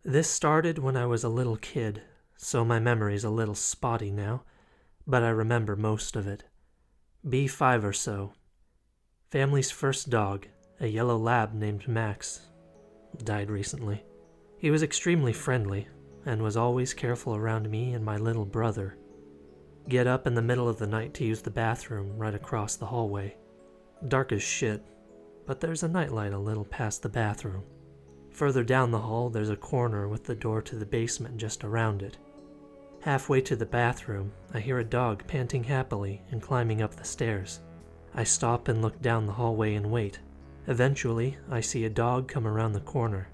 This started when I was a little kid, so my memory's a little spotty now, but I remember most of it. B5 or so. Family's first dog, a yellow lab named Max, died recently. He was extremely friendly and was always careful around me and my little brother. Get up in the middle of the night to use the bathroom right across the hallway. Dark as shit, but there's a nightlight a little past the bathroom. Further down the hall, there's a corner with the door to the basement just around it. Halfway to the bathroom, I hear a dog panting happily and climbing up the stairs. I stop and look down the hallway and wait. Eventually, I see a dog come around the corner.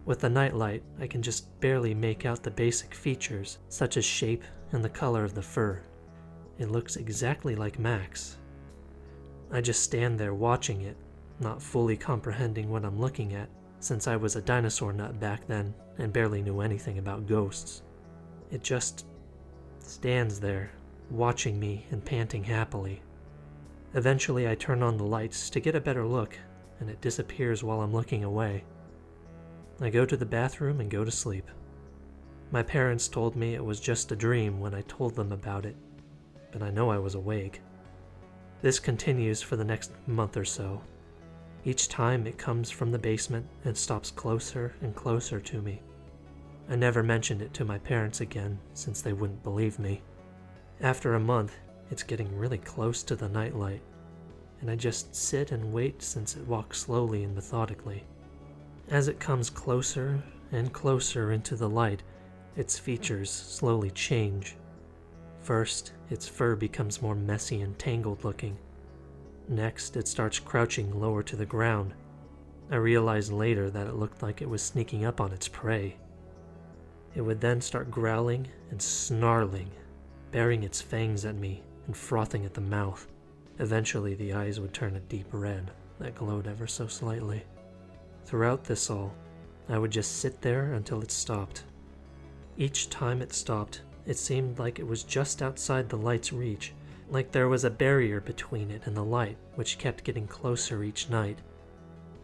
With the nightlight, I can just barely make out the basic features, such as shape and the color of the fur. It looks exactly like Max. I just stand there watching it, not fully comprehending what I'm looking at, since I was a dinosaur nut back then and barely knew anything about ghosts. It just stands there, watching me and panting happily. Eventually I turn on the lights to get a better look, and it disappears while I'm looking away. I go to the bathroom and go to sleep. My parents told me it was just a dream when I told them about it, but I know I was awake. This continues for the next month or so. Each time it comes from the basement and stops closer and closer to me. I never mentioned it to my parents again since they wouldn't believe me. After a month, it's getting really close to the nightlight, and I just sit and wait since it walks slowly and methodically. As it comes closer and closer into the light, its features slowly change. First, its fur becomes more messy and tangled looking. Next, it starts crouching lower to the ground. I realized later that it looked like it was sneaking up on its prey. It would then start growling and snarling, baring its fangs at me and frothing at the mouth. Eventually, the eyes would turn a deep red that glowed ever so slightly. Throughout this all, I would just sit there until it stopped. Each time it stopped, it seemed like it was just outside the light's reach, like there was a barrier between it and the light, which kept getting closer each night.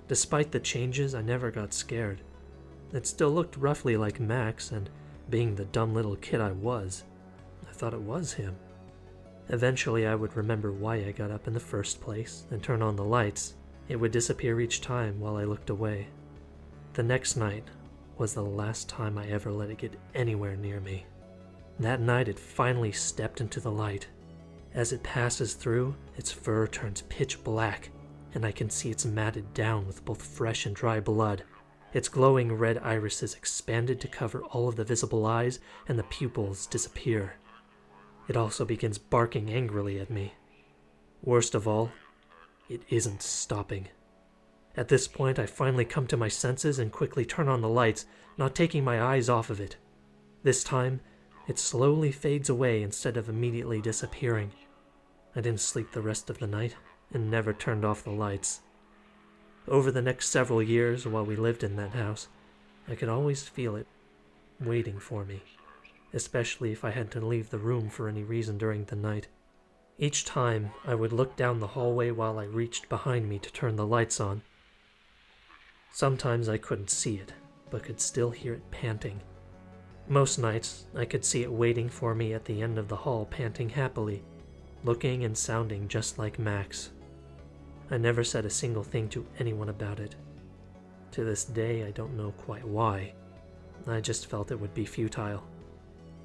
Despite the changes, I never got scared. It still looked roughly like Max, and being the dumb little kid I was, I thought it was him. Eventually, I would remember why I got up in the first place and turn on the lights. It would disappear each time while I looked away. The next night was the last time I ever let it get anywhere near me. That night, it finally stepped into the light. As it passes through, its fur turns pitch black, and I can see it's matted down with both fresh and dry blood. Its glowing red irises expanded to cover all of the visible eyes, and the pupils disappear. It also begins barking angrily at me. Worst of all, it isn't stopping. At this point, I finally come to my senses and quickly turn on the lights, not taking my eyes off of it. This time, it slowly fades away instead of immediately disappearing. I didn't sleep the rest of the night and never turned off the lights. Over the next several years while we lived in that house, I could always feel it waiting for me, especially if I had to leave the room for any reason during the night. Each time, I would look down the hallway while I reached behind me to turn the lights on. Sometimes I couldn't see it, but could still hear it panting. Most nights, I could see it waiting for me at the end of the hall, panting happily, looking and sounding just like Max. I never said a single thing to anyone about it. To this day, I don't know quite why. I just felt it would be futile.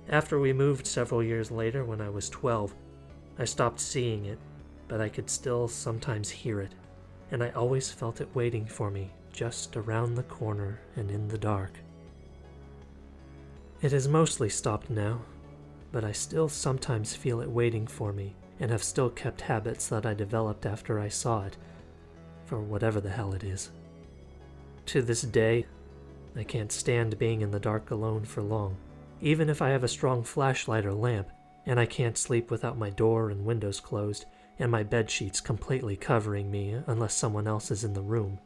After we moved several years later when I was 12, I stopped seeing it, but I could still sometimes hear it, and I always felt it waiting for me just around the corner and in the dark. It has mostly stopped now, but I still sometimes feel it waiting for me and have still kept habits that I developed after I saw it, for whatever the hell it is. To this day, I can't stand being in the dark alone for long, even if I have a strong flashlight or lamp, and I can't sleep without my door and windows closed and my bed sheets completely covering me unless someone else is in the room,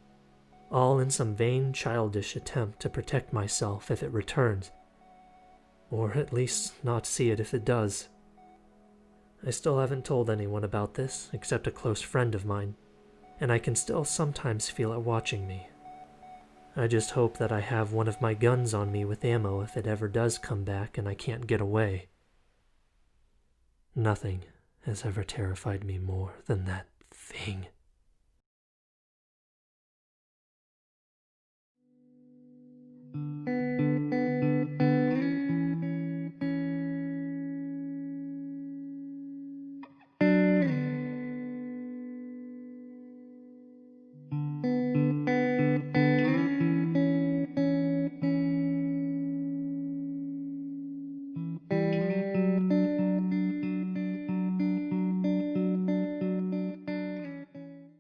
all in some vain, childish attempt to protect myself if it returns, or at least not see it if it does. I still haven't told anyone about this except a close friend of mine, and I can still sometimes feel it watching me. I just hope that I have one of my guns on me with ammo if it ever does come back and I can't get away. Nothing has ever terrified me more than that thing.